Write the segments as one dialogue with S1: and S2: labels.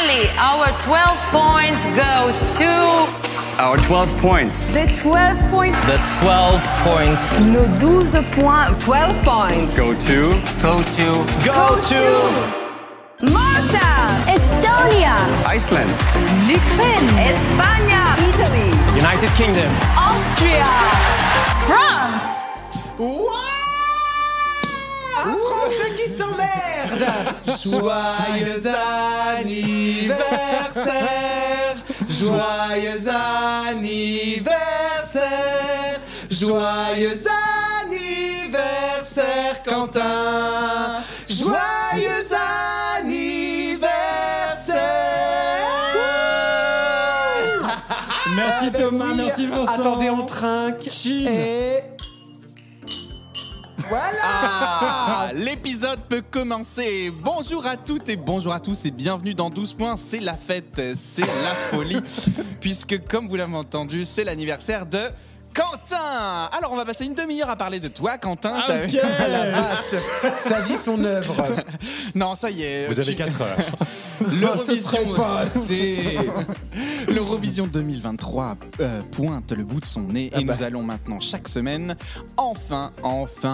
S1: finally, our 12 points go to...
S2: Our 12 points.
S3: The 12 points.
S4: The 12 points.
S3: Nos 12 points. 12 points.
S2: Go to.
S3: Malta.
S5: Estonia.
S2: Iceland.
S3: L'Ukraine.
S1: Espagne.
S3: Italy.
S4: United Kingdom.
S1: Austria. France.
S6: Un Français qui s'emmerde. Joyeux anniversaire. Joyeux anniversaire. Joyeux anniversaire, Quentin. Joyeux anniversaire.
S7: Merci Thomas, merci Vincent.
S6: Attendez, on trinque.
S7: Chine.
S6: Et... Voilà.
S8: L'épisode peut commencer. Bonjour à toutes et bonjour à tous et bienvenue dans 12 points. C'est la fête, c'est la folie. Puisque comme vous l'avez entendu, c'est l'anniversaire de Quentin. Alors on va passer une demi-heure à parler de toi, Quentin.
S7: Ok.
S6: La vache. Sa vie, son œuvre.
S8: Non, ça y est.
S7: Vous avez 4 heures.
S8: L'Eurovision, c'est l'Eurovision 2023 pointe le bout de son nez et nous allons maintenant chaque semaine, enfin,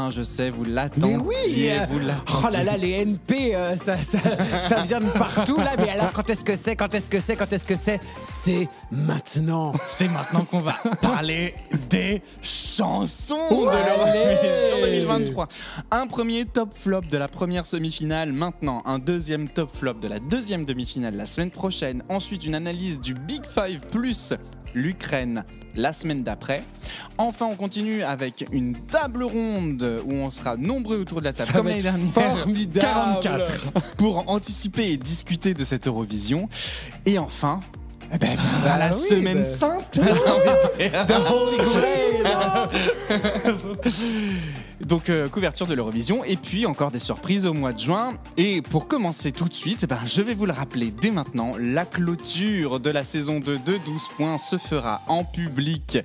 S8: je sais, vous l'attendiez,
S6: Mais oui.
S8: vous l'attendiez.
S6: Oh là là, les NP, ça vient de partout là. Mais alors, quand est-ce que c'est C'est maintenant.
S8: C'est maintenant qu'on va parler des chansons de l'Eurovision 2023. Un premier top flop de la première semi-finale, maintenant un deuxième top flop de la deuxième demi-finale la semaine prochaine, ensuite une analyse du Big Five plus l'Ukraine la semaine d'après. Enfin, on continue avec une table ronde où on sera nombreux autour de la table, comme l'année dernière,
S6: formidable.
S8: 44, pour anticiper et discuter de cette Eurovision. Et enfin, la semaine sainte, j'ai envie de dire. Donc couverture de l'Eurovision et puis encore des surprises au mois de juin. Et pour commencer tout de suite, je vais vous le rappeler dès maintenant, la clôture de la saison 2 de 12 points se fera en public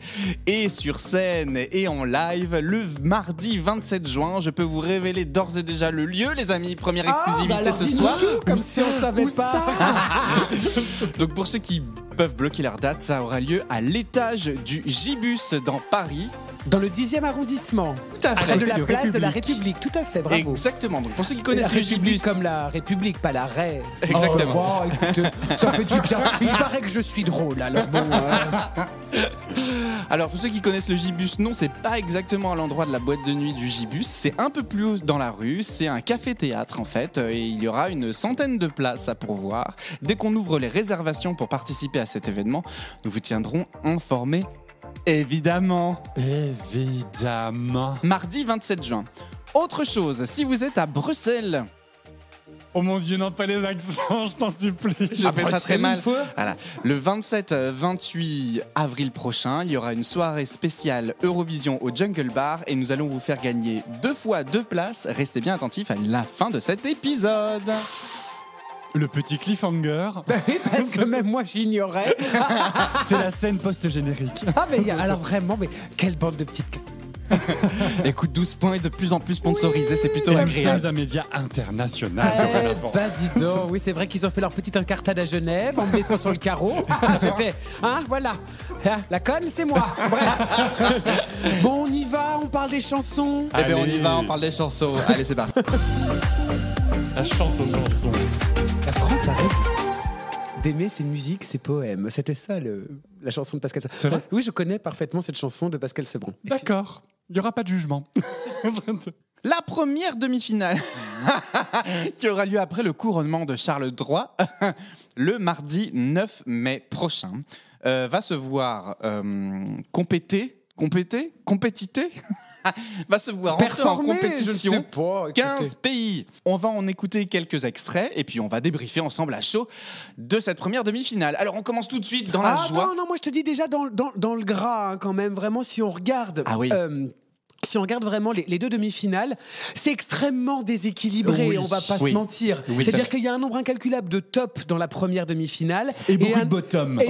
S8: et sur scène et en live le mardi 27 juin. Je peux vous révéler d'ores et déjà le lieu, les amis. Première exclusivité ce soir.
S6: Comme si on savait pas.
S8: Donc pour ceux qui peuvent bloquer leur date, ça aura lieu à l'étage du Gibus dans Paris.
S6: Dans le 10e arrondissement. Tout à fait. De la place de la République. Tout à fait, bravo.
S8: Exactement. Donc pour ceux qui connaissent
S6: la
S8: le
S6: République
S8: Gibus,
S6: comme la République, pas la Raie.
S8: Exactement.
S6: Oh, écoute, ça fait du bien. Il paraît que je suis drôle, alors bon.
S8: Alors pour ceux qui connaissent le Gibus, non, c'est pas exactement à l'endroit de la boîte de nuit du Gibus, c'est un peu plus haut dans la rue, c'est un café-théâtre en fait, et il y aura une centaine de places à pourvoir. Dès qu'on ouvre les réservations pour participer à cet événement, nous vous tiendrons informés. Évidemment. Mardi 27 juin. Autre chose, si vous êtes à Bruxelles...
S7: Oh mon Dieu, non, pas les accents, je t'en supplie.
S8: Je fais ça très mal. Voilà. Le 27-28 avril prochain, il y aura une soirée spéciale Eurovision au Jungle Bar et nous allons vous faire gagner 2 fois 2 places. Restez bien attentifs à la fin de cet épisode.
S7: Le petit cliffhanger.
S6: Oui, parce que même moi j'ignorais.
S7: C'est la scène post-générique.
S6: Ah mais alors vraiment, mais quelle bande de petites...
S8: Écoute, 12 points et de plus en plus sponsorisés, c'est plutôt
S7: Nous
S8: agréable.
S7: sommes un média international.
S6: Dis donc, oui c'est vrai qu'ils ont fait leur petite incartade à Genève en me laissant sur le carreau. C'était, voilà, la conne c'est moi. Bref. Bon on y va, on parle des chansons.
S8: Eh bien on y va, on parle des chansons. Allez c'est parti.
S7: La chance aux chansons.
S6: La France a raison d'aimer ses musiques, ses poèmes. C'était ça la chanson de Pascal Sevran.
S7: C'est vrai ?
S6: Oui, je connais parfaitement cette chanson de Pascal Sevran.
S7: D'accord, il n'y aura pas de jugement.
S8: La première demi-finale qui aura lieu après le couronnement de Charles III, le mardi 9 mai prochain, va se voir compétiter va se voir entrer en compétition.
S6: Je ne sais pas,
S8: 15 pays. On va en écouter quelques extraits et puis on va débriefer ensemble à chaud de cette première demi-finale. Alors on commence tout de suite dans la joie.
S6: Non, moi je te dis déjà dans le gras quand même, vraiment si on regarde.
S8: Ah oui.
S6: Si on regarde vraiment les 2 demi-finales, c'est extrêmement déséquilibré,
S8: oui,
S6: on va pas se mentir.
S8: Oui,
S6: c'est-à-dire qu'il y a un nombre incalculable de top dans la première demi-finale.
S7: Et beaucoup de bottom.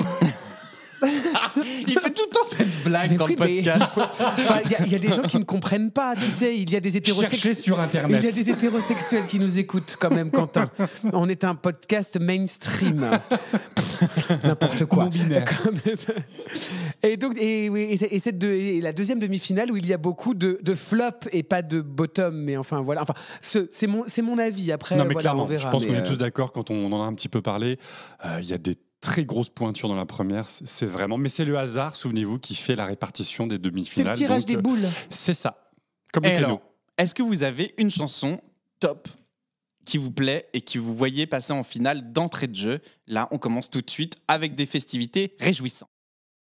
S8: Il fait tout le temps cette blague dans
S6: oui,
S8: le podcast.
S6: Enfin, il y a des gens qui ne comprennent pas, tu sais. Il y a des
S7: Cherchez sur Internet.
S6: Il y a des hétérosexuels qui nous écoutent quand même, Quentin. On est un podcast mainstream. N'importe quoi.
S7: Non-binaire.
S6: Et donc, et la deuxième demi-finale où il y a beaucoup de flop et pas de bottom, mais enfin voilà. Enfin, c'est mon avis. Après,
S7: Non, mais
S6: voilà,
S7: clairement,
S6: on verra.
S7: je pense qu'on
S6: mais,
S7: est tous d'accord quand on en a un petit peu parlé. Il y a des très grosses pointures dans la première, c'est vraiment. Mais c'est le hasard, souvenez-vous, qui fait la répartition des
S6: c'est
S7: demi-finales.
S6: le tirage
S7: Donc,
S6: des boules.
S7: C'est ça. Comme
S8: Et
S7: le
S8: alors,
S7: canot.
S8: est-ce que vous avez une chanson top qui vous plaît et qui vous voyez passer en finale d'entrée de jeu? Là, on commence tout de suite avec des festivités réjouissantes.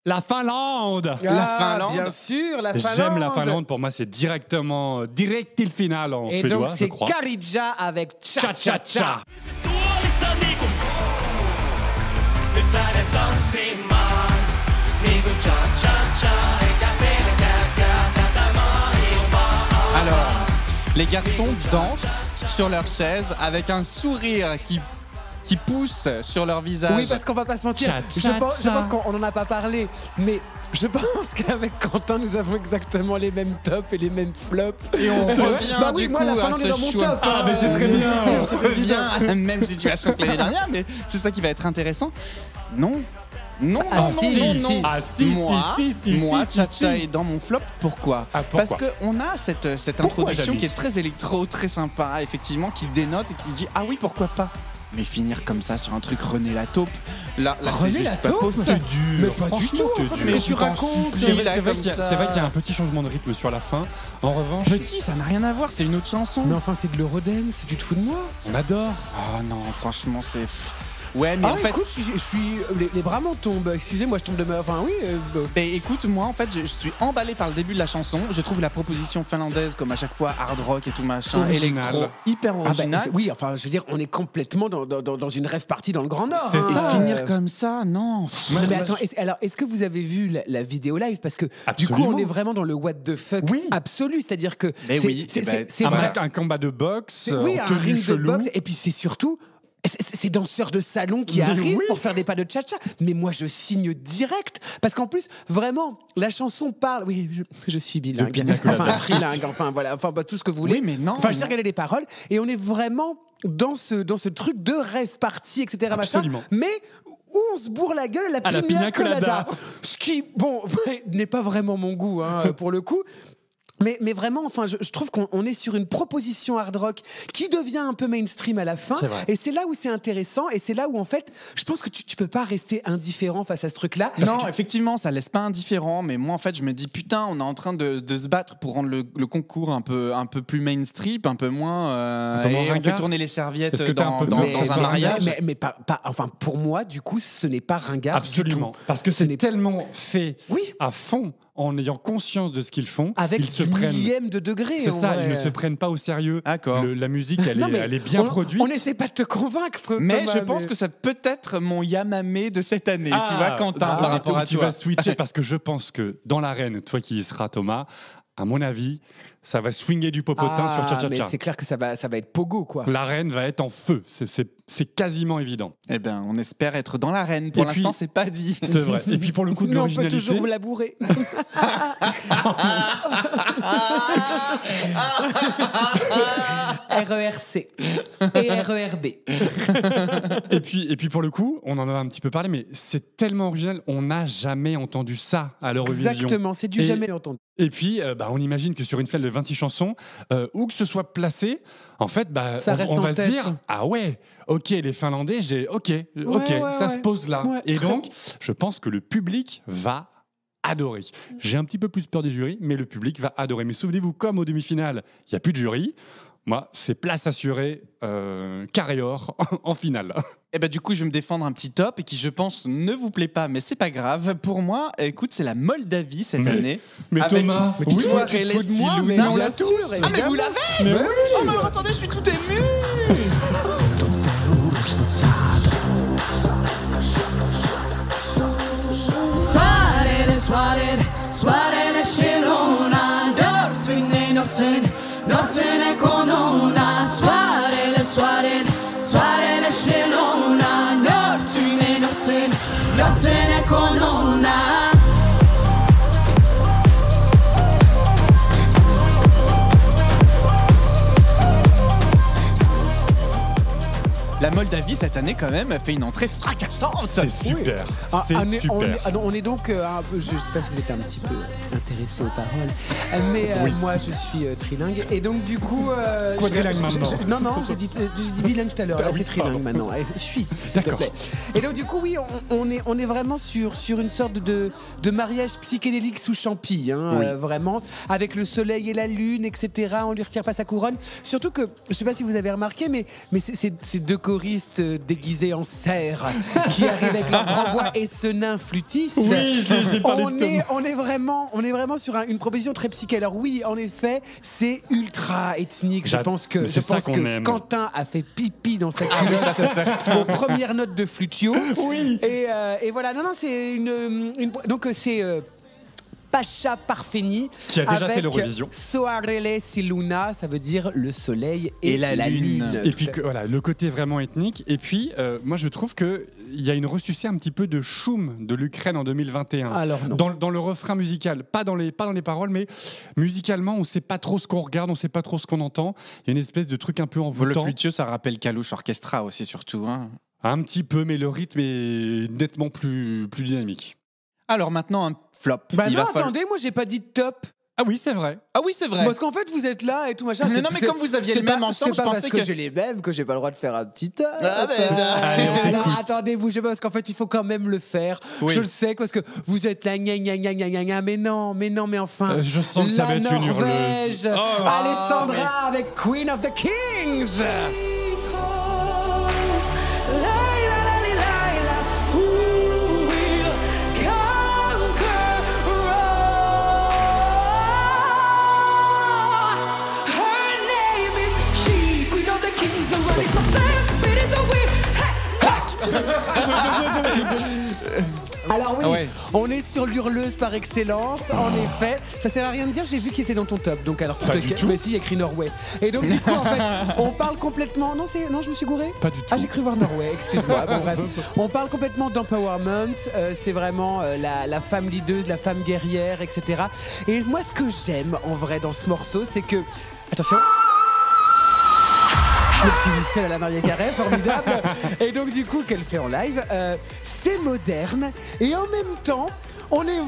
S7: La Finlande.
S8: La Finlande.
S6: Bien sûr, la Finlande.
S7: J'aime la Finlande. Pour moi, c'est directement direct il final en
S6: Et
S7: suédois,
S6: donc,
S7: je
S6: c'est
S7: crois.
S6: Karija avec Cha Cha
S7: Cha Cha
S6: Cha.
S7: Cha.
S8: Alors, les garçons dansent sur leur chaise avec un sourire qui pousse sur leur visage.
S6: Oui, parce qu'on va pas se mentir.
S7: Cha,
S6: Je
S7: cha,
S6: pense
S7: cha.
S6: qu'on en a pas parlé, mais je pense qu'avec Quentin, nous avons exactement les mêmes tops et les mêmes flops.
S8: Et on revient
S6: Bah oui,
S8: du
S6: moi,
S8: coup
S6: la
S8: à
S6: Finlande est
S8: ce
S6: dans mon
S8: choix.
S6: top.
S7: Ah, mais c'est très bien.
S8: On revient à la même situation que l'année dernière, mais c'est ça qui va être intéressant. Non. Non,
S6: Ah,
S8: non,
S6: si,
S8: non,
S6: si.
S8: non.
S7: Ah, si,
S8: moi,
S7: si,
S8: Cha-Cha
S7: si.
S8: est dans mon flop. Pourquoi,
S7: Ah, pourquoi
S8: Parce qu'on a cette
S7: Pourquoi,
S8: introduction
S7: Jamie
S8: qui est très électro, très sympa, effectivement, qui dénote et qui dit ah oui, pourquoi pas. Mais finir comme ça sur un truc René Lataupe, là c'est
S6: René
S8: juste pas
S6: Lataupe
S8: possible.
S7: Mais
S6: pas du tout, enfin,
S8: Mais
S6: qu'est-ce que tu racontes
S7: C'est vrai,
S8: là,
S7: c'est vrai
S8: comme
S7: qu'il y a-
S8: ça.
S7: c'est vrai qu'il y a un petit changement de rythme sur la fin. En revanche,
S8: Petit, ça n'a rien à voir, c'est une autre chanson.
S6: Mais enfin, c'est de l'eurodance, tu te fous de moi?
S7: on adore.
S8: Oh non, franchement, c'est. Ouais, mais
S6: Ah,
S8: en fait.
S6: écoute, je suis les bras m'en tombent. Excusez-moi, je tombe de ma. Enfin, oui.
S8: Mais écoute, moi en fait, je suis emballé par le début de la chanson. Je trouve la proposition finlandaise, comme à chaque fois, hard rock et tout machin,
S7: Original.
S8: électro, hyper
S6: Ah bah,
S8: original.
S6: oui, enfin, je veux dire, on est complètement dans une rêve partie dans le Grand Nord.
S7: C'est
S6: hein.
S7: ça.
S8: Et finir comme ça, non.
S6: Non, mais attends, est-ce que vous avez vu la vidéo live? Parce que du
S7: Absolument.
S6: coup, on est vraiment dans le what the fuck
S7: Oui.
S6: absolu. C'est-à-dire que
S8: Mais
S6: c'est
S8: oui,
S6: c'est-
S8: eh ben,
S6: c'est
S7: Un
S6: vrai.
S7: un combat de boxe,
S6: Oui,
S7: en
S6: un
S7: tenue
S6: ring de
S7: chelou.
S6: boxe. Et puis c'est surtout ces danseurs de salon qui
S7: Mais
S6: arrivent
S7: oui.
S6: pour faire des pas de cha-cha. Mais moi, je signe direct. Parce qu'en plus, vraiment, la chanson parle. Oui, je suis bilingue.
S7: pina colada.
S6: Enfin, trilingue. Enfin, voilà. Enfin, bah, tout ce que vous voulez.
S8: Oui, mais non,
S6: Enfin, j'ai
S8: non.
S6: regardé les paroles. Et on est vraiment dans ce truc de rêve party, etc. machin.
S7: Absolument.
S6: Mais où on se bourre la gueule à la
S7: la
S6: pina
S7: pina colada.
S6: colada. Ce qui, bon, n'est pas vraiment mon goût, hein, pour le coup. Mais vraiment, enfin, je trouve qu'on est sur une proposition hard rock qui devient un peu mainstream à la fin.
S7: C'est vrai.
S6: Et c'est là où c'est intéressant. Et c'est là où, en fait, je pense que tu peux pas rester indifférent face à ce truc-là.
S8: Non, effectivement, ça laisse pas indifférent, mais moi en fait, je me dis putain, on est en train de se battre pour rendre le concours un peu plus mainstream, un peu moins.
S7: Un peu moins
S8: et on fait
S7: ringard.
S8: tourner les serviettes
S7: Est-ce que t'as
S8: dans,
S7: un peu
S8: dans-
S7: peur
S8: dans
S7: que ça
S8: un
S7: soit
S8: mariage.
S6: Mais pas, enfin, pour moi, du coup, ce n'est pas ringard.
S7: Absolument.
S6: Du tout.
S7: Parce que
S6: Ce
S7: c'est
S6: n'est-
S7: tellement fait
S6: Oui.
S7: à fond, en ayant conscience de ce qu'ils font.
S6: Avec
S7: ils se
S6: du
S7: prennent.
S6: millième de degré.
S7: C'est
S6: en
S7: ça,
S6: vrai.
S7: ils ne se prennent pas au sérieux.
S8: D'accord.
S7: La musique, elle,
S6: Non,
S7: est,
S6: mais
S7: elle est bien produite.
S6: On n'essaie pas de te convaincre.
S8: Mais
S6: Thomas,
S8: je pense que ça peut être mon Yamamé de cette année, tu vois, Quentin, par rapport
S7: donc
S8: à
S7: tu
S8: toi.
S7: vas switcher parce que je pense que dans l'arène, toi qui y seras, Thomas, à mon avis, ça va swinger du popotin sur
S6: mais
S7: Cha-Cha-Cha.
S6: c'est clair que ça va être pogo, quoi.
S7: L'arène va être en feu, c'est quasiment évident.
S8: Eh ben, on espère être dans l'arène. Pour
S7: Et puis-
S8: l'instant, c'est pas dit.
S7: C'est vrai. Et puis pour le coup de
S6: Mais on peut
S7: l'originalité,
S6: toujours me labourer. RERC et RERB.
S7: et puis pour le coup, on en a un petit peu parlé, mais c'est tellement original, on n'a jamais entendu ça à l'Eurovision.
S6: Exactement, c'est du
S7: Et-
S6: jamais entendu.
S7: Et puis, on imagine que sur une file de 26 chansons, où que ce soit placé, en fait,
S6: Ça reste
S7: on
S6: en
S7: va se
S6: tête.
S7: dire, ah ouais, ok, les Finlandais, ok,
S6: ouais,
S7: ça se
S6: ouais.
S7: pose là.
S6: Ouais,
S7: et
S6: très
S7: donc, je pense que le public va adorer. J'ai un petit peu plus peur des jurys, mais le public va adorer. Mais souvenez-vous, comme aux demi-finales, il n'y a plus de jury. Moi, c'est place assurée, carré or en finale.
S8: Eh ben, du coup, je vais me défendre un petit top et qui, je pense, ne vous plaît pas, mais c'est pas grave. Pour moi, écoute, c'est la Moldavie cette année.
S7: Mais
S8: Avec
S7: Thomas,
S8: une
S7: oui,
S8: soirée
S6: tu te fous de
S8: les
S6: moi,
S8: Silou-
S6: mais
S8: Non,
S6: bien
S8: on l'a
S6: sûr,
S8: tous. Ah, mais
S6: évidemment.
S8: vous l'avez
S7: Mais oui.
S8: Oh, mais alors attendez, je suis tout ému.
S5: Soarele și luna Norține conuna Soarele și luna Norține conuna
S8: cette année quand même fait une entrée fracassante.
S7: C'est super. C'est super.
S6: On est donc un peu, je ne sais pas si vous êtes un petit peu intéressé aux paroles, mais moi je suis trilingue et donc du coup.
S7: Quadrilingue maintenant.
S6: Non, j'ai dit bilingue tout à l'heure. Là, c'est trilingue maintenant. S'il te plaît. Et donc du coup, oui, on est vraiment sur une sorte de mariage psychédélique sous champi, vraiment, avec le soleil et la lune, etc. On lui retire pas sa couronne. Surtout que, je sais pas si vous avez remarqué, mais c'est deux choristes déguisés en cerfs qui arrivent avec leur grand voix et ce nain flûtiste.
S7: Oui, j'ai parlé de Tom.
S6: On est vraiment sur une proposition très psyché. Alors oui, en effet, c'est ultra ethnique. Je pense que Quentin a fait pipi dans sa culotte aux premières notes de flutio.
S7: Oui.
S6: Et voilà. Non, c'est donc c'est Pacha Parfeni
S7: qui a déjà fait l'Eurovision.
S6: Soarele si Luna, ça veut dire le soleil et la lune.
S7: Et puis voilà, le côté vraiment ethnique. Et puis moi je trouve que il y a une ressucée un petit peu de choum de l'Ukraine en 2021.
S6: Alors non.
S7: Dans le refrain musical, pas dans les paroles, mais musicalement, on sait pas trop ce qu'on regarde, on sait pas trop ce qu'on entend. Il y a une espèce de truc un peu envoûtant.
S8: Le flutio, ça rappelle Kalush Orchestra aussi surtout.
S7: Un petit peu, mais le rythme est nettement plus dynamique.
S8: Alors maintenant un flop.
S6: Attendez, moi j'ai pas dit top.
S7: Ah oui, c'est vrai.
S8: Ah oui, c'est vrai.
S6: Parce qu'en fait, vous êtes là et tout machin.
S8: Non, mais comme vous aviez le même ensemble, je pensais
S6: que j'ai les mêmes que j'ai pas le droit de faire un petit top.
S7: Allez, on t'écoute.
S6: Attendez, bougez pas parce qu'en fait, il faut quand même le faire.
S8: Oui.
S6: Je le sais parce que vous êtes là, mais non, enfin.
S7: Je sens que ça va être une hurleuse.
S6: Alessandra avec Queen of the Kings. Alors oui, on est sur l'hurleuse par excellence, en effet. Ça sert à rien de dire, j'ai vu qu'il était dans ton top. Donc alors,
S7: pas du tout.
S6: Mais si, il y a écrit Norway. Et donc du coup, en fait, on parle complètement... Non, je me suis gouré.
S7: Pas du tout.
S6: Ah, j'ai cru voir Norway, excuse-moi. Bon, bref. On parle complètement d'empowerment. C'est vraiment la femme leaduse, la femme guerrière, etc. Et moi, ce que j'aime, en vrai, dans ce morceau, c'est que... Attention. Le petit whistle à la Maria Carey, formidable. Et donc du coup, qu'elle fait en live, c'est moderne et en même temps, on est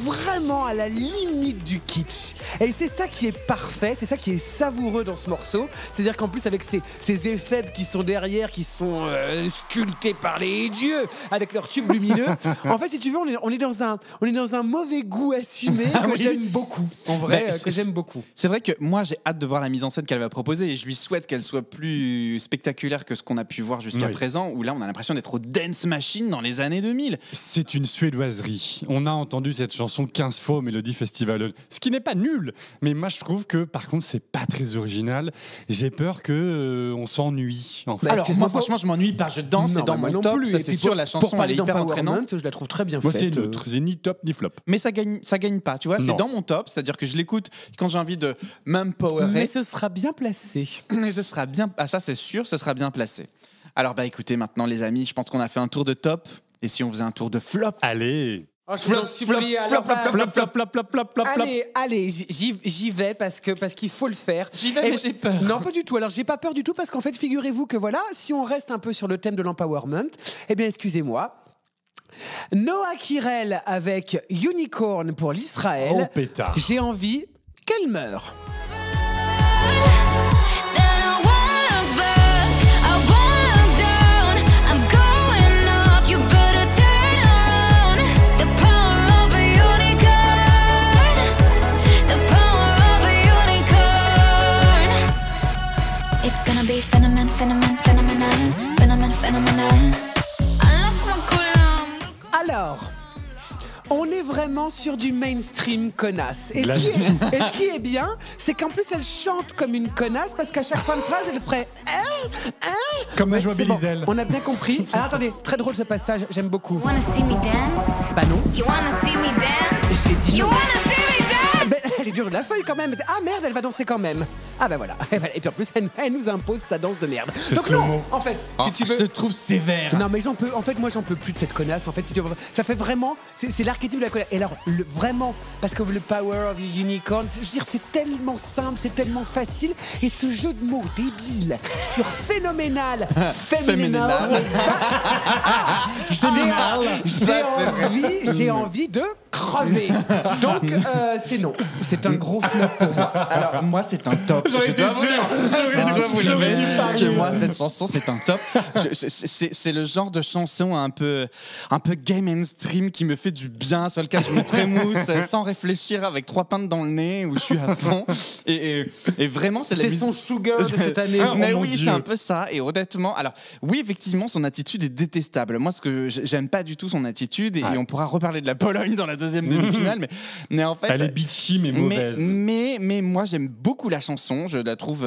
S6: vraiment à la limite du kitsch. Et c'est ça qui est parfait, c'est ça qui est savoureux dans ce morceau. C'est-à-dire qu'en plus, avec ces effets qui sont derrière, qui sont sculptés par les dieux, avec leurs tubes lumineux. En fait, si tu veux, on est dans un mauvais goût assumé que j'aime beaucoup. En vrai, que j'aime beaucoup.
S8: C'est vrai que moi, j'ai hâte de voir la mise en scène qu'elle va proposer et je lui souhaite qu'elle soit plus spectaculaire que ce qu'on a pu voir jusqu'à présent, où là, on a l'impression d'être au dance machine dans les années 2000.
S7: C'est une suédoiserie. On a entendu cette chanson 15 fois au Melody Festival, ce qui n'est pas nul, mais moi je trouve que par contre c'est pas très original. J'ai peur que on s'ennuie. En fait.
S8: Alors moi franchement je m'ennuie pas, je danse, c'est dans mon top, ça c'est sûr, la chanson elle est hyper entraînante.
S6: Je la trouve très bien
S7: moi,
S6: faite.
S7: C'est ni top ni flop.
S8: Mais ça gagne pas, tu vois, c'est dans mon top, c'est-à-dire que je l'écoute quand j'ai envie de m'empowerer.
S6: Mais ce sera bien placé.
S8: Mais ce sera bien, ça c'est sûr, ce sera bien placé. Alors écoutez maintenant les amis, je pense qu'on a fait un tour de top. Et si on faisait un tour de flop?
S7: Allez.
S6: Allez, j'y vais parce qu'il faut le faire.
S8: J'y vais, mais j'ai peur.
S6: Non, pas du tout. Alors, j'ai pas peur du tout parce qu'en fait, figurez-vous que voilà, si on reste un peu sur le thème de l'empowerment, eh bien, excusez-moi. Noah Kirel avec Unicorn pour l'Israël.
S7: Oh, pétard.
S6: J'ai envie qu'elle meure. Alors, on est vraiment sur du mainstream connasse. Et ce qui est bien, c'est qu'en plus elle chante comme une connasse parce qu'à chaque fin de phrase, elle ferait
S7: comme la joie Bélizel.
S6: On a bien compris. Alors attendez, très drôle ce passage, j'aime beaucoup.
S9: Wanna see me dance?
S6: Bah non.
S9: You wanna see me dance?
S6: J'ai dit
S9: You
S6: non.
S9: wanna see me dance?
S6: Elle l'écriture de la feuille quand même. Ah merde, elle va danser quand même. Ah bah voilà. Et puis en plus, elle nous impose sa danse de merde. Donc non, en fait, si tu veux.
S8: Je te trouve sévère.
S6: Non mais moi j'en peux plus de cette connasse. En fait, si tu veux, ça fait vraiment, c'est l'archétype de la connasse. Et alors vraiment, parce que le power of the unicorn, je veux dire, c'est tellement simple, c'est tellement facile. Et ce jeu de mots débile sur phénoménal, fémininal. J'ai envie de crever. Donc c'est non. C'est un gros flop pour moi.
S8: Alors moi c'est un top. Je dois vous dire que moi cette chanson c'est un top. C'est le genre de chanson un peu gay mainstream qui me fait du bien, sur lequel je me trémousse sans réfléchir avec 3 pintes dans le nez où je suis à fond. Et vraiment c'est
S6: son sugar de cette année.
S8: Mais oui, c'est un peu ça. Et honnêtement, alors oui effectivement son attitude est détestable. Moi ce que j'aime pas du tout son attitude et on pourra reparler de la Pologne dans la deuxième demi-finale, mais en fait
S7: elle est bitchy mais mauvaise.
S8: Mais moi j'aime beaucoup la chanson, je la trouve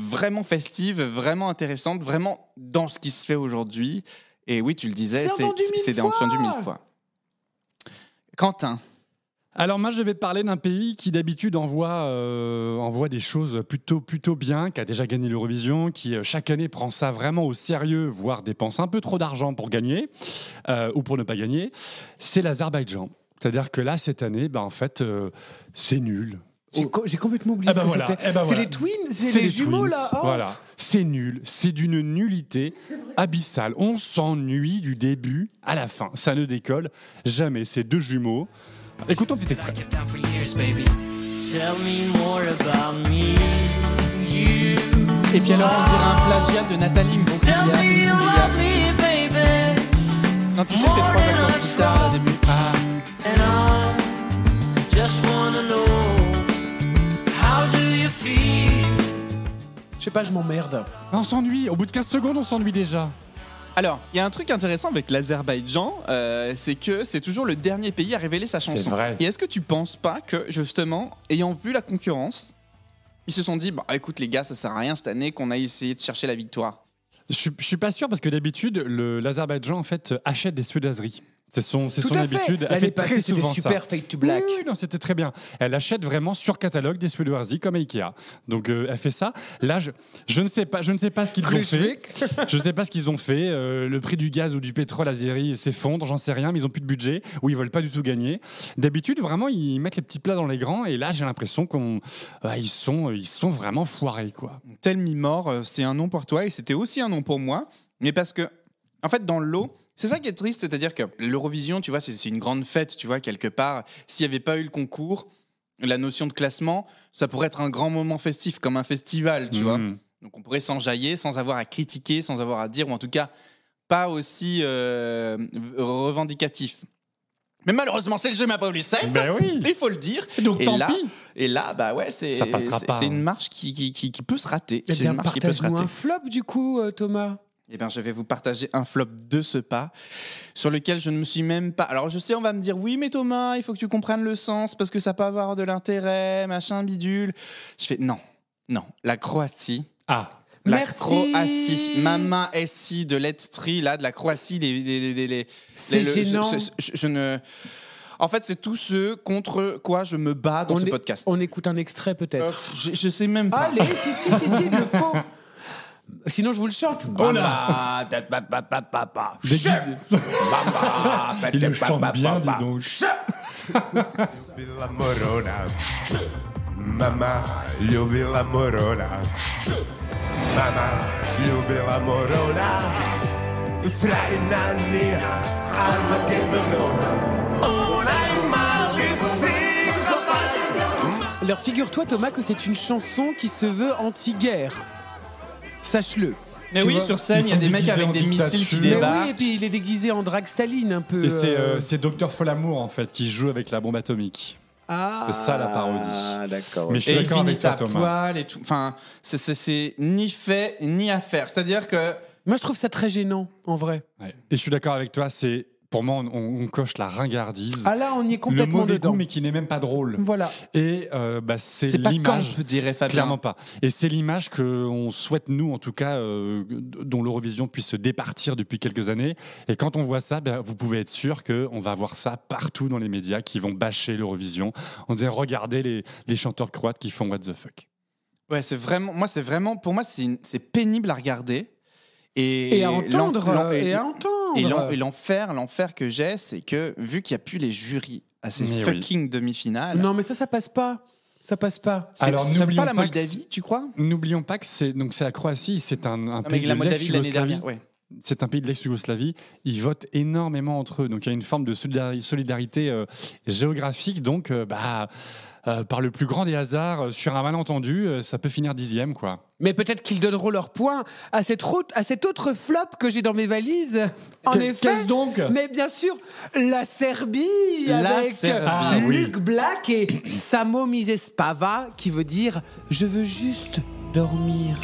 S8: vraiment festive, vraiment intéressante, vraiment dans ce qui se fait aujourd'hui. Et oui, tu le disais, c'est entendu 1000 fois. Quentin.
S7: Alors moi je vais te parler d'un pays qui d'habitude envoie des choses plutôt bien, qui a déjà gagné l'Eurovision, qui chaque année prend ça vraiment au sérieux, voire dépense un peu trop d'argent pour gagner ou pour ne pas gagner. C'est l'Azerbaïdjan. C'est-à-dire que là cette année, en fait, c'est nul.
S6: J'ai complètement oublié ce que c'était. C'est les twins, c'est les jumeaux
S7: twins,
S6: là. Oh.
S7: Voilà, c'est nul, c'est d'une nullité abyssale. On s'ennuie du début à la fin. Ça ne décolle jamais. C'est 2 jumeaux. Écoutons un petit extrait.
S8: Et puis alors on dirait un plagiat de Nathalie Imbruglia. Non, tu sais ces 3 accords de guitare là, début.
S6: Je sais pas, je m'emmerde.
S7: On s'ennuie. Au bout de 15 secondes, on s'ennuie déjà.
S8: Alors, il y a un truc intéressant avec l'Azerbaïdjan, c'est que c'est toujours le dernier pays à révéler sa chanson.
S7: C'est vrai.
S8: Et est-ce que tu penses pas que, justement, ayant vu la concurrence, ils se sont dit, écoute les gars, ça sert à rien cette année qu'on aille essayer de chercher la victoire?
S7: Je suis pas sûr parce que d'habitude, l'Azerbaïdjan en fait achète des suédoiseries. C'est son habitude. Elle fait très souvent ça.
S6: C'était super Fade to Black.
S7: Oui, non, c'était très bien. Elle achète vraiment sur catalogue des suédoiseries comme Ikea. Donc elle fait ça. Là, je ne sais pas ce qu'ils ont fait. Je ne sais pas ce qu'ils ont fait. Le prix du gaz ou du pétrole azéri s'effondre, j'en sais rien, mais ils ont plus de budget ou ils veulent pas du tout gagner. D'habitude, vraiment, ils mettent les petits plats dans les grands. Et là, j'ai l'impression qu'ils sont vraiment foirés, quoi.
S8: Tel mi-mort, c'est un nom pour toi et c'était aussi un nom pour moi. Mais parce que, en fait, dans le lot. C'est ça qui est triste, c'est-à-dire que l'Eurovision, tu vois, c'est une grande fête, tu vois, quelque part. S'il n'y avait pas eu le concours, la notion de classement, ça pourrait être un grand moment festif, comme un festival, tu vois. Donc on pourrait s'enjailler sans avoir à critiquer, sans avoir à dire, ou en tout cas, pas aussi revendicatif. Mais malheureusement, c'est le jeu Map 7,
S7: oui.
S8: Il faut le dire.
S7: Donc tant pis.
S8: Et là, c'est une marche qui peut se rater.
S6: C'est une marche qui peut se rater. Un flop du coup, Thomas.
S8: Eh bien, je vais vous partager un flop de ce pas sur lequel je ne me suis même pas... Alors, je sais, on va me dire, oui, mais Thomas, il faut que tu comprennes le sens parce que ça peut avoir de l'intérêt, machin, bidule. Je fais, non, la Croatie.
S6: Merci.
S8: Croatie. Mama Essi de Let's Tree, là, de la Croatie.
S6: C'est gênant.
S8: Je ne... En fait, c'est tout ce contre quoi je me bats dans ce podcast.
S6: On écoute un extrait, peut-être.
S8: Je sais même pas.
S6: Allez, si, il le faut. Sinon, je vous le chante.
S7: Oh là. Déguisé. Il le chante bien, dis donc.
S9: Mama ljubila Morona. Mama ljubila Morona. Trajna nije Armagedonona.
S6: Alors, figure-toi, Thomas, que c'est une chanson qui se veut anti-guerre. Sache-le.
S8: Mais oui, sur scène, il y a des mecs avec des missiles qui débarquent.
S6: Oui, et puis il est déguisé en drag Staline un peu.
S7: Et c'est Dr Folamour en fait qui joue avec la bombe atomique.
S6: Ah,
S7: c'est ça la parodie.
S6: Ah, d'accord.
S7: Mais je suis d'accord avec toi, Thomas.
S8: Poil et tout. Enfin, c'est ni fait ni à faire. C'est-à-dire que
S6: moi, je trouve ça très gênant, en vrai.
S7: Ouais. Et je suis d'accord avec toi. pour moi, on coche la ringardise.
S6: Ah là, on y est
S7: le
S6: complètement
S7: mauvais
S6: dedans.
S7: goût, mais qui n'est même pas drôle.
S6: Voilà.
S7: Et c'est
S8: C'est pas
S7: l'image.
S8: camp, dirait Fabien.
S7: Clairement pas. Et c'est l'image qu'on souhaite, nous, en tout cas, dont l'Eurovision puisse se départir depuis quelques années. Et quand on voit ça, vous pouvez être sûr qu'on va voir ça partout dans les médias qui vont bâcher l'Eurovision. On disait, regardez les chanteurs croates qui font what the fuck.
S8: Ouais, pour moi, c'est pénible à regarder.
S6: Et à entendre.
S8: Et l'enfer que j'ai, c'est que vu qu'il n'y a plus les jurys à ces
S7: Mais
S8: fucking demi-finales.
S6: Non, mais ça passe pas. Ça passe pas.
S7: Alors,
S8: c'est
S7: n'oublions
S8: pas la
S7: pas que
S8: Moldavie, tu crois?
S7: N'oublions pas que c'est la Croatie, c'est un
S8: Non,
S7: pays
S8: mais la
S7: de
S8: Moldavie l'année
S7: l'ex-Yougoslavie.
S8: dernière, ouais.
S7: C'est un pays de l'ex-Yougoslavie. Ils votent énormément entre eux. Donc il y a une forme de solidarité géographique. Donc par le plus grand des hasards, sur un malentendu, ça peut finir 10e, quoi.
S6: Mais peut-être qu'ils donneront leurs points à cet autre flop que j'ai dans mes valises. En effet.
S7: Qu'est-ce donc?
S6: Mais bien sûr, la Serbie avec
S8: Serbie.
S7: Ah, oui.
S6: Luc Black et Samo Misespava, qui veut dire « Je veux juste dormir ».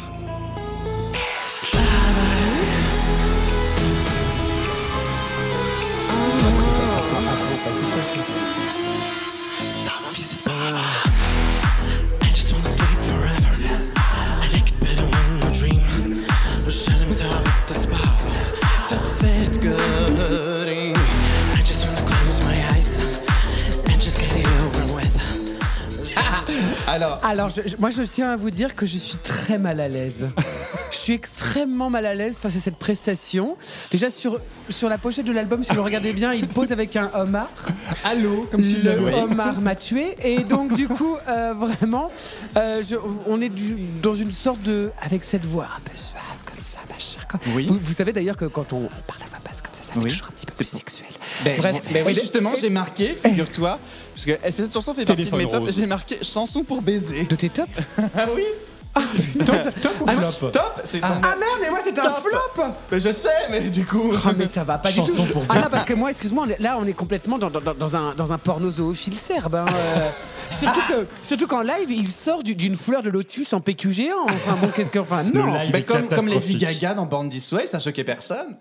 S6: Alors, moi, je tiens à vous dire que je suis très mal à l'aise. Je suis extrêmement mal à l'aise face à cette prestation. Déjà, sur la pochette de l'album, si vous le regardez bien, il pose avec un homard.
S7: Allô, comme si
S6: Le homard m'a tué. Et donc, du coup, vraiment, on est dans une sorte de... Avec cette voix un peu suave, comme ça, machin.
S8: Oui.
S6: Vous savez d'ailleurs que quand on parle à voix basse comme ça fait toujours un petit peu plus sexuel.
S8: Oui, justement, j'ai marqué, figure-toi, parce que cette chanson fait partie de mes tops, j'ai marqué chanson pour baiser.
S6: De tes tops?
S8: Ah oui.
S7: Top ou flop?
S8: Top, c'est
S6: Ah merde, mais moi c'est un
S8: Top.
S6: flop.
S8: Mais je sais, mais du coup.
S6: Oh, mais ça va pas du tout.
S7: Chanson pour
S6: Ah là, parce que moi, excuse-moi, là on est complètement dans un porno zoophile serbe. Hein. Surtout qu'en live, il sort d'une fleur de lotus en PQ géant. Enfin bon, qu'est-ce que. Enfin, non.
S7: Le live
S8: Mais
S7: est
S8: comme Lady
S7: catastrophique.
S8: Gaga dans Born This Way, ça choquait personne.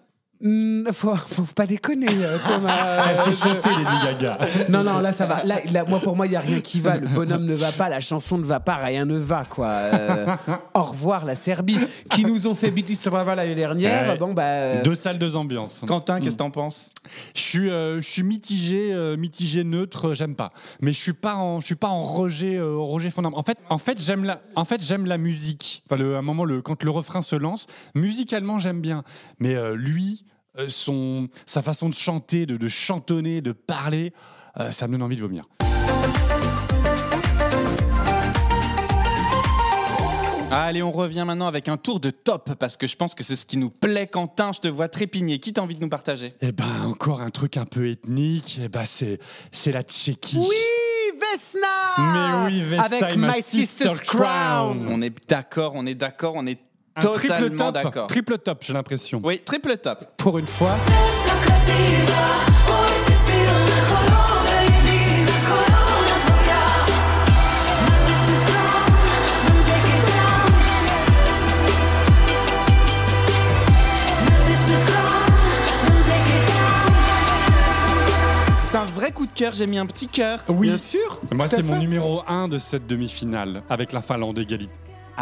S6: Faut pas déconner, Thomas.
S7: Elle s'est chantée, Lady Gaga.
S6: Non, là ça va. Là, pour moi, il y a rien qui va. Le bonhomme ne va pas, la chanson ne va pas, rien ne va, quoi. Au revoir la Serbie, qui nous ont fait Biti Strava l'année dernière.
S7: Ouais.
S6: Bon,
S7: 2 salles, 2 ambiances.
S8: Quentin, qu'est-ce que t'en penses?
S7: Je suis mitigé, neutre, j'aime pas. Mais je suis pas en rejet fondamental. En fait, j'aime la musique. Enfin, à un moment, quand le refrain se lance, musicalement, j'aime bien. Mais lui, sa façon de chanter, de chantonner, de parler, ça me donne envie de vomir.
S8: Allez, on revient maintenant avec un tour de top, parce que je pense que c'est ce qui nous plaît. Quentin, je te vois trépigner. Qui t'as envie de nous partager?
S7: Eh ben, encore un truc un peu ethnique. Eh ben, c'est la Tchéquie.
S6: oui, Vesna.
S7: Mais oui, Vesna
S6: avec
S7: et
S6: My Sister's Crown.
S8: On est d'accord, on est
S7: Un triple
S8: totalement
S7: top,
S8: d'accord.
S7: triple top, j'ai l'impression.
S8: Oui, triple top.
S6: Pour une fois.
S8: C'est un vrai coup de cœur, j'ai mis un petit cœur.
S7: Oui,
S6: Bien sûr.
S7: Moi,
S6: tout à
S7: c'est mon
S6: fait.
S7: numéro 1 de cette demi-finale avec la Finlande égalité.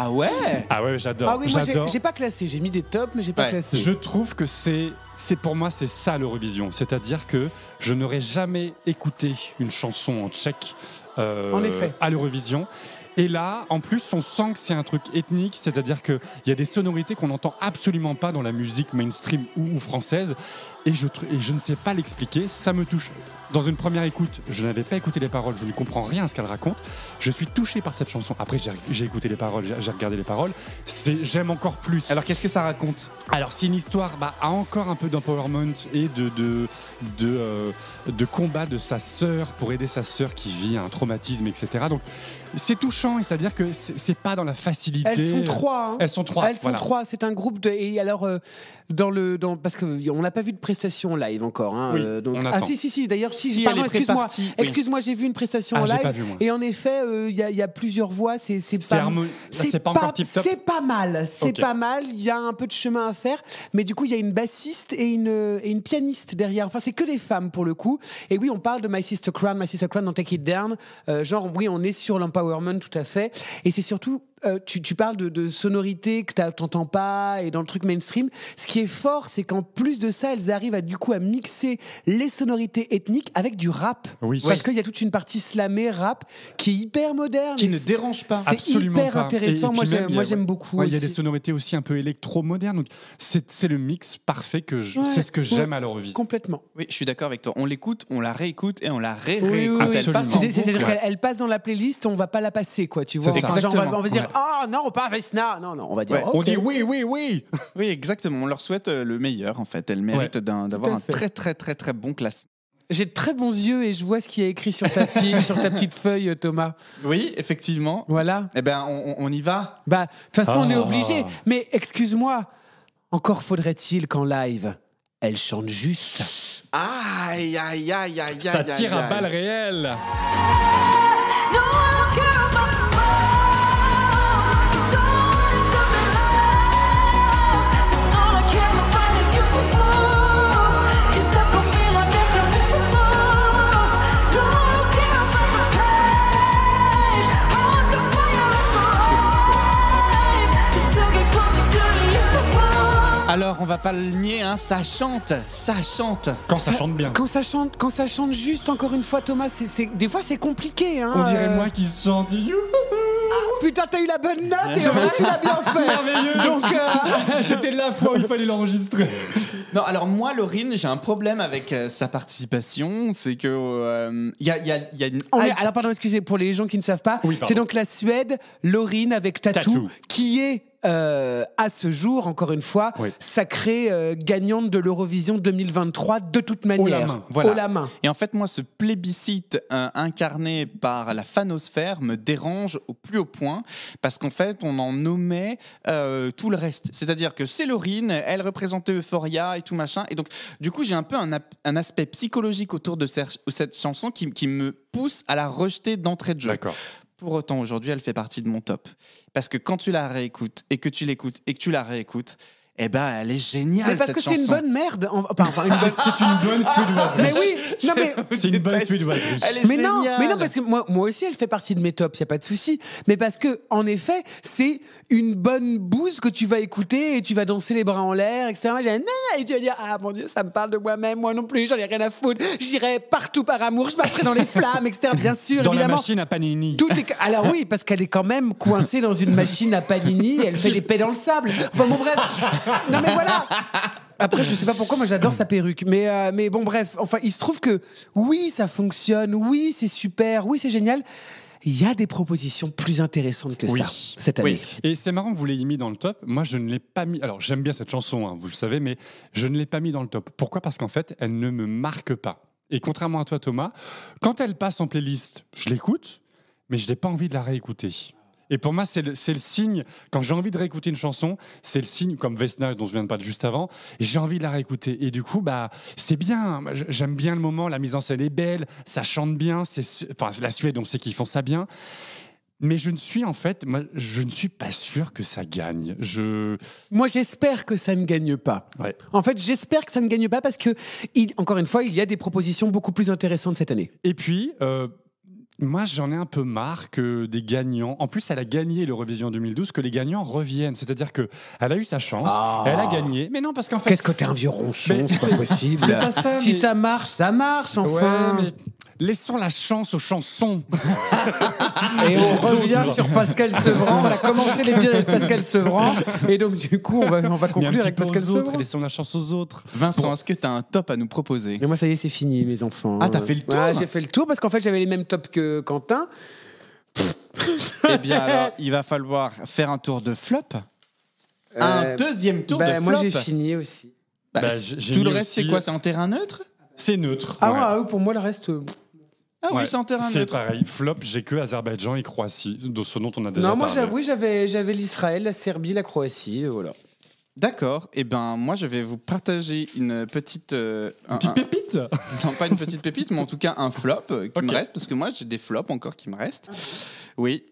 S8: Ah ouais?
S7: Ah ouais, j'adore.
S6: Ah oui, moi
S7: j'adore.
S6: j'ai pas classé. J'ai mis des tops, mais j'ai pas
S8: Ouais.
S6: classé.
S7: Je trouve que c'est pour moi, c'est ça l'Eurovision. C'est-à-dire que je n'aurais jamais écouté une chanson en tchèque
S6: En effet.
S7: à l'Eurovision. Et là, en plus, on sent que c'est un truc ethnique, c'est-à-dire qu'il y a des sonorités qu'on n'entend absolument pas dans la musique mainstream ou française. Et je ne sais pas l'expliquer, ça me touche. Dans une première écoute, je n'avais pas écouté les paroles, je ne comprends rien à ce qu'elle raconte. Je suis touché par cette chanson. Après, j'ai écouté les paroles, j'ai regardé les paroles. J'aime encore plus.
S8: Alors qu'est-ce que ça raconte?
S7: Alors, c'est une histoire a encore un peu d'empowerment et de combat de sa sœur pour aider sa sœur qui vit un traumatisme, etc. Donc, c'est touchant, c'est-à-dire que c'est pas dans la facilité.
S6: Elles sont trois. Hein.
S7: Elles sont trois.
S6: Elles sont
S7: voilà.
S6: trois. C'est un groupe de. Et alors, parce qu'on n'a pas vu de prestation en live encore. Hein,
S7: Oui,
S6: donc...
S7: on
S6: Ah
S7: attend.
S6: si. D'ailleurs,
S8: Si,
S6: pardon,
S8: elle est pré-partie, oui.
S6: excuse-moi, j'ai vu une prestation en
S7: j'ai
S6: live.
S7: pas vu, moi.
S6: Et en effet, il y a plusieurs voix. C'est
S7: c'est pas encore tip-top.
S6: C'est pas mal. C'est
S7: Ok.
S6: pas mal. Il y a un peu de chemin à faire. Mais du coup, il y a une bassiste et une pianiste derrière. Enfin, c'est que des femmes pour le coup. Et oui, on parle de My Sister Crown dans Take It Down. Genre, oui, on est sur l'empowerment tout à fait. Et c'est surtout, tu parles de sonorités que t'entends pas et dans le truc mainstream. Ce qui est fort, c'est qu'en plus de ça, elles arrivent du coup à mixer les sonorités ethniques avec du rap.
S7: Oui.
S6: Parce qu'il y a toute une partie slamée rap qui est hyper moderne.
S8: Qui
S6: Et
S8: ne
S6: c'est-
S8: dérange pas.
S6: C'est
S7: Absolument
S6: hyper
S7: pas.
S6: intéressant.
S7: Et
S6: Moi,
S7: puis même,
S6: moi, j'aime beaucoup.
S7: Ouais, il y a des
S6: aussi.
S7: sonorités aussi un peu électro-modernes. Donc c'est le mix parfait c'est ce que j'aime à l'Eurovision.
S6: Complètement.
S8: Oui, je suis d'accord avec toi. On l'écoute, on la réécoute et on la
S6: Oui,
S8: réécoute. Elle
S7: absolument.
S8: passe en
S6: C'est-à-dire
S8: boucle.
S6: qu'elle passe dans la playlist, on va pas la passer, quoi, tu vois.
S7: C'est ça.
S6: Enfin, genre, on va se dire,
S7: Exactement.
S6: ah non, pas Vesna. Non, on va dire,
S8: Ouais.
S6: ok.
S7: On dit oui.
S8: Oui, exactement. On leur souhaite le meilleur, en fait. Elles méritent d'avoir
S6: à
S8: un
S6: fait.
S8: très, très, très, très bon classement.
S6: J'ai de très bons yeux et je vois ce qui est écrit sur ta fille, sur ta petite feuille, Thomas.
S8: Oui, effectivement.
S6: Voilà.
S8: Eh ben, on y va.
S6: Bah, de toute façon, on est
S7: Ah.
S6: obligé. Mais excuse-moi, encore faudrait-il qu'en live, elle chante juste.
S8: Aïe, aïe, aïe, aïe,
S7: Ça
S8: aïe,
S7: tire
S8: aïe,
S7: à
S8: aïe.
S7: balles réelles.
S5: No, I don't care about the love. It's all is to be loved. All I care about is you. It's not gonna be like that before. No, I don't care about the pain. I want the fire and the rain. You still get closer to you.
S8: Alors, on va pas le nier, hein, ça chante.
S7: Quand ça chante bien.
S6: Quand ça chante juste, encore une fois, Thomas, des fois c'est compliqué. Hein,
S7: On dirait moi qui chante.
S6: Putain, t'as eu la bonne note et en vrai, tu l'as bien fait.
S7: Merveilleux.
S6: Donc,
S7: C'était la fois où il fallait l'enregistrer.
S8: Non, alors moi, Laurine, j'ai un problème avec sa participation. C'est que il y a une.
S6: alors, pardon, excusez, pour les gens qui ne savent pas,
S7: Oui, pardon.
S6: c'est donc la Suède, Laurine avec Tattoo,
S7: Tattoo.
S6: qui est à ce jour, encore une fois,
S7: Oui.
S6: sacrée gagnante de l'Eurovision 2023 de toute manière.
S7: la main.
S8: Voilà.
S6: Haut la main.
S8: Et en fait, moi, ce plébiscite incarné par la fanosphère me dérange au plus haut point parce qu'en fait, on en nommait tout le reste. C'est-à-dire que c'est Laurine, elle représentait Euphoria et tout machin. Et donc, du coup, j'ai un peu un aspect psychologique autour de cette chanson qui me pousse à la rejeter d'entrée de jeu.
S7: D'accord.
S8: Pour autant, aujourd'hui, elle fait partie de mon top. Parce que quand tu la réécoutes et que tu l'écoutes et que tu la réécoutes, eh ben, elle est géniale,
S6: Mais parce
S8: cette
S6: que
S8: chanson.
S6: c'est une bonne merde. Enfin, une bonne-
S7: C'est une bonne suédoiserie.
S6: Mais oui, non mais
S7: C'est une bonne
S8: déteste.
S7: suédoiserie.
S8: Elle est
S6: mais non,
S8: géniale.
S6: parce que moi aussi, elle fait partie de mes tops, y a pas de souci. Mais parce que, en effet, c'est une bonne bouse que tu vas écouter et tu vas danser les bras en l'air, etc. Et tu vas dire, ah mon Dieu, ça me parle de moi-même, moi non plus, j'en ai rien à foutre. J'irai partout par amour, je marcherai dans les flammes, etc. Bien sûr,
S7: Dans la
S6: évidemment.
S7: machine à Panini.
S6: Tout est... Alors oui, parce qu'elle est quand même coincée dans une machine à panini et elle fait des paix dans le sable. Enfin bon bref. Non mais voilà. Après, je sais pas pourquoi, moi j'adore sa perruque. Mais bon bref, enfin il se trouve que oui, ça fonctionne, oui, c'est super, oui, c'est génial. Il y a des propositions plus intéressantes que
S7: Oui.
S6: ça cette année.
S8: Oui.
S7: Et c'est marrant que vous l'ayez mis dans le top. Moi, je ne l'ai pas mis. Alors, j'aime bien cette chanson, hein, vous le savez, mais je ne l'ai pas mis dans le top. Pourquoi ? Parce qu'en fait, elle ne me marque pas. Et contrairement à toi, Thomas, quand elle passe en playlist, je l'écoute, mais je n'ai pas envie de la réécouter. Et pour moi, c'est le signe, quand j'ai envie de réécouter une chanson, c'est le signe, comme Vesna, dont je viens de parler juste avant, et j'ai envie de la réécouter. Et du coup, bah, c'est bien. J'aime bien le moment, la mise en scène est belle, ça chante bien. Enfin, c'est la Suède, on sait qu'ils font ça bien. Mais je ne suis pas sûr que ça gagne.
S6: Moi, j'espère que ça ne gagne pas.
S7: Ouais.
S6: En fait, j'espère que ça ne gagne pas parce que, encore une fois, il y a des propositions beaucoup plus intéressantes cette année.
S7: Et puis, moi, j'en ai un peu marre que des gagnants. En plus, elle a gagné l'Eurovision 2012, que les gagnants reviennent. C'est-à-dire que elle a eu sa chance, elle a gagné. Mais non, parce qu'en fait,
S6: Qu'est-ce que t'es un vieux ronchon,
S7: Mais
S6: c'est pas possible.
S7: c'est pas ça,
S6: Si
S7: mais-
S6: ça marche, enfin.
S7: ouais, mais laissons la chance aux chansons.
S6: Et on revient sur Pascal Sevran. On a commencé l'épisode avec Pascal Sevran. Et donc, du coup, on va
S7: Mais un
S6: conclure
S7: petit
S6: avec
S7: peu
S6: Pascal
S7: aux autres,
S6: Sevran.
S7: laissons la chance aux autres.
S8: Vincent, est-ce que tu as un top à nous proposer?
S6: Mais moi, ça y est, c'est fini, mes enfants.
S8: Ah, t'as fait le tour?
S6: Ouais, j'ai fait le tour parce qu'en fait, j'avais les mêmes tops que Quentin.
S8: Eh bien, alors, il va falloir faire un tour de flop. Un deuxième tour de flop.
S6: Moi, j'ai fini aussi.
S8: Bah,
S7: Bah, j'ai
S8: tout le
S7: mis
S8: reste,
S7: aussi-
S8: c'est quoi? C'est en terrain neutre?
S7: C'est neutre.
S6: Ah,
S7: ouais.
S6: ouais, ah ouais, pour moi, le reste.
S8: Ah oui,
S7: Ouais.
S8: c'est en terrain
S7: C'est
S8: neutre.
S7: pareil. Flop, j'ai que Azerbaïdjan et Croatie, de ce dont on a déjà
S6: Non, moi,
S7: parlé.
S6: j'avoue, j'avais l'Israël, la Serbie, la Croatie, voilà.
S8: D'accord. Et ben moi je vais vous partager une petite
S7: Petite pépite.
S8: non pas une petite pépite, mais en tout cas un flop qui me reste parce que moi j'ai des flops encore qui me restent. Oui.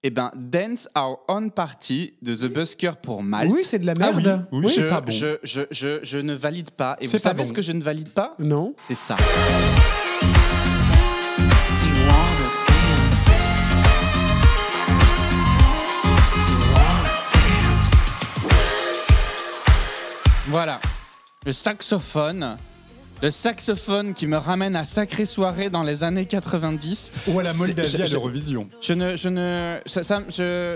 S8: Et ben Dance Our Own Party de The Busker pour Malte.
S6: Oui, c'est de la merde.
S7: Oui, c'est pas bon.
S8: Je ne valide pas. Et vous
S7: C'est pas
S8: savez
S7: bon.
S8: ce que je ne valide pas?
S6: Non.
S8: C'est ça. Voilà. Le saxophone qui me ramène à sacrée soirée dans les années 90.
S7: Ou à la Moldavie
S8: C'est-
S7: à l'Eurovision.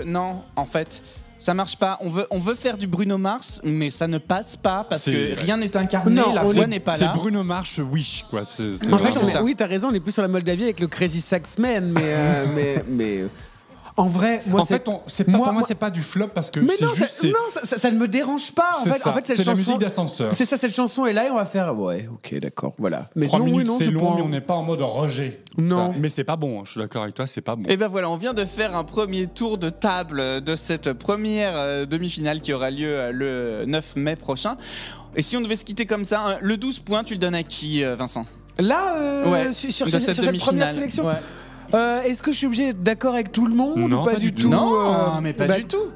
S8: Non, en fait, ça marche pas. On veut faire du Bruno Mars, mais ça ne passe pas parce
S7: C'est-
S8: que rien n'est incarné,
S6: Non,
S8: la
S6: on
S8: voix
S6: est-
S8: n'est pas
S7: C'est
S8: là.
S7: Bruno Mars Wish, quoi. C'est
S6: En fait,
S7: vraiment-
S8: ça.
S6: oui, t'as raison, on est plus sur la Moldavie avec le Crazy Sax Man, mais en vrai, moi,
S7: En fait, pour moi, c'est pas du flop parce que
S6: Mais
S7: c'est
S6: non,
S7: juste. c'est-
S6: ça ne me dérange pas. En
S7: c'est
S6: fait,
S7: ça.
S6: en fait,
S7: C'est
S6: cette
S7: la
S6: chanson,
S7: musique d'ascenseur.
S6: c'est ça, cette chanson est là et on va faire. Ouais, ok, d'accord, voilà. Mais
S7: 3
S6: non,
S7: minutes,
S6: oui, non,
S7: c'est
S6: ce
S7: long,
S6: point-
S7: mais on n'est pas en mode rejet.
S6: Non.
S7: Mais c'est pas bon, hein, je suis d'accord avec toi, c'est pas bon.
S8: Et ben voilà, on vient de faire un premier tour de table de cette première demi-finale qui aura lieu le 9 mai prochain. Et si on devait se quitter comme ça, hein, le 12 points, tu le donnes à qui, Vincent?
S6: Là,
S8: Ouais,
S6: sur
S8: de
S6: cette
S8: cette
S6: première
S8: demi-finale.
S6: sélection.
S8: Ouais.
S6: Est-ce que je suis obligé d'être d'accord avec tout le monde
S7: Non,
S6: ou pas,
S7: pas
S6: du
S7: du
S6: tout?
S7: tout.
S8: Non, mais pas
S6: bah,
S8: du tout.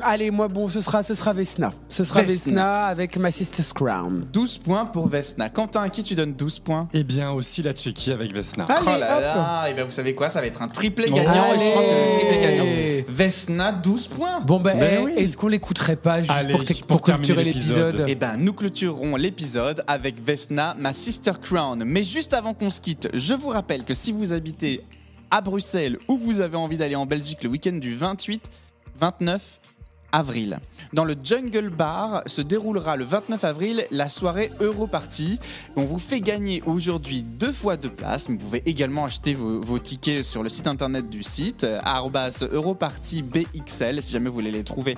S6: Allez, moi, bon, ce sera Vesna. Ce sera Vesna avec My Sister's Crown.
S8: 12 points pour Vesna. Quentin, à qui tu donnes 12 points?
S7: Eh bien, aussi la Tchéquie avec Vesna.
S6: Allez,
S8: Oh là
S6: hop.
S8: là, et ben vous savez quoi, ça va être un triplé
S7: Oh.
S8: gagnant, et je pense que c'est un triplé
S6: Allez.
S8: gagnant. Vesna, 12 points.
S6: Bon, ben,
S7: Ben oui.
S6: est-ce qu'on l'écouterait pas juste
S7: Allez,
S6: pour
S7: pour terminer
S6: clôturer
S7: l'épisode.
S6: l'épisode?
S8: Et ben nous clôturerons l'épisode avec Vesna, ma Sister Crown. Mais juste avant qu'on se quitte, je vous rappelle que si vous habitez à Bruxelles ou vous avez envie d'aller en Belgique le week-end du 28-29 avril. Dans le Jungle Bar se déroulera le 29 avril la soirée Europarty. On vous fait gagner aujourd'hui 2 fois 2 places. Vous pouvez également acheter vos tickets sur le site internet du site @europartybxl si jamais vous voulez les trouver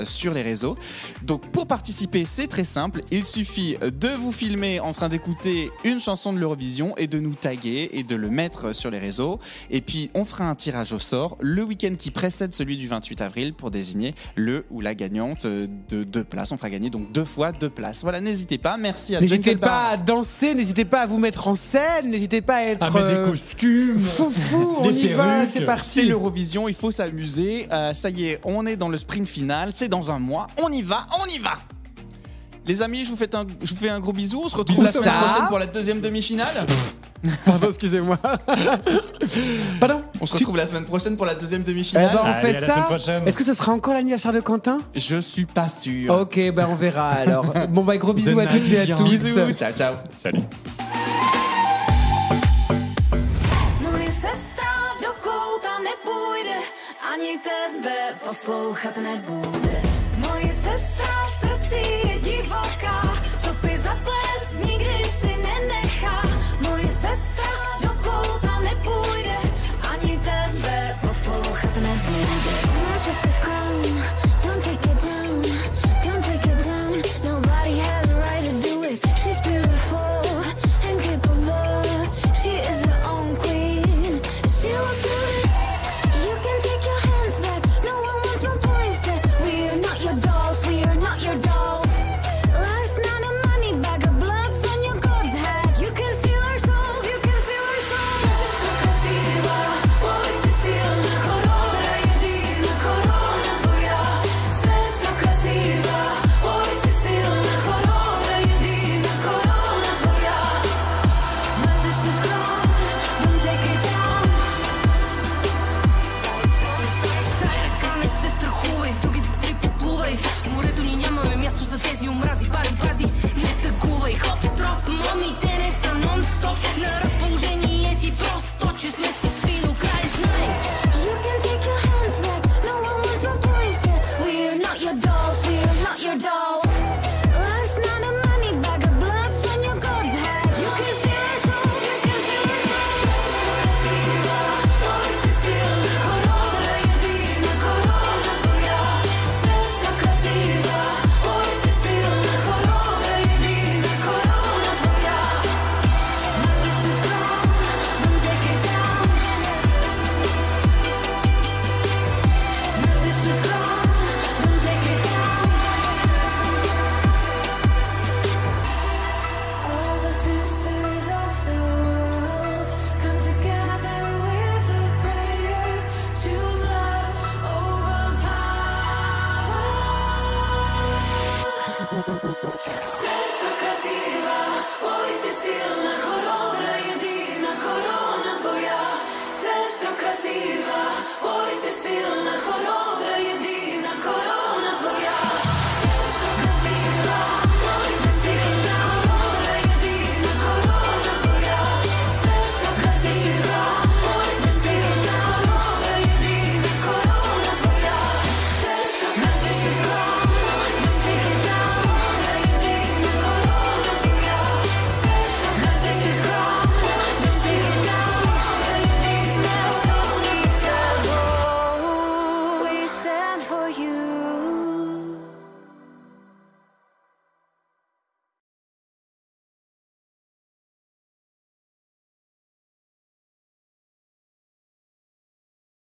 S8: sur les réseaux. Donc pour participer, c'est très simple. Il suffit de vous filmer en train d'écouter une chanson de l'Eurovision et de nous taguer et de le mettre sur les réseaux. Et puis on fera un tirage au sort le week-end qui précède celui du 28 avril pour désigner le ou la gagnante de 2 places. On fera gagner donc 2 fois 2 places. Voilà, n'hésitez pas. Merci à
S6: N'hésitez
S8: Jungle
S6: pas
S8: Bar.
S6: à danser, n'hésitez pas à vous mettre en scène, n'hésitez pas à être
S7: Ah, mais des costumes.
S6: foufou, on
S7: des
S6: y va,
S7: perruques.
S6: c'est
S8: C'est
S6: parti.
S8: l'Eurovision, il faut s'amuser. Ça y est, on est dans le sprint final. C'est dans un mois. On y va, on y va. Les amis, je vous fais un gros bisou. On se retrouve
S6: Bisous,
S8: la semaine
S6: ça.
S8: prochaine pour la deuxième demi-finale.
S6: Pardon, excusez-moi. Pardon.
S8: On se retrouve la semaine prochaine pour la deuxième
S6: Eh
S8: demi-finale.
S6: ben, on
S7: Allez,
S6: fait
S7: à la
S6: ça.
S7: semaine prochaine.
S6: Est-ce que ce sera encore l'anniversaire de Quentin?
S8: Je suis pas sûr.
S6: Ok, ben on verra alors. Bon bah gros bisous à
S7: Zenai
S6: toutes et à
S7: vient.
S6: tous.
S8: Bisous, ciao ciao.
S7: Salut.
S5: Moje cesta do kouta nepůjde, ani tebe poslouchat nebude. Moje sestra v srdci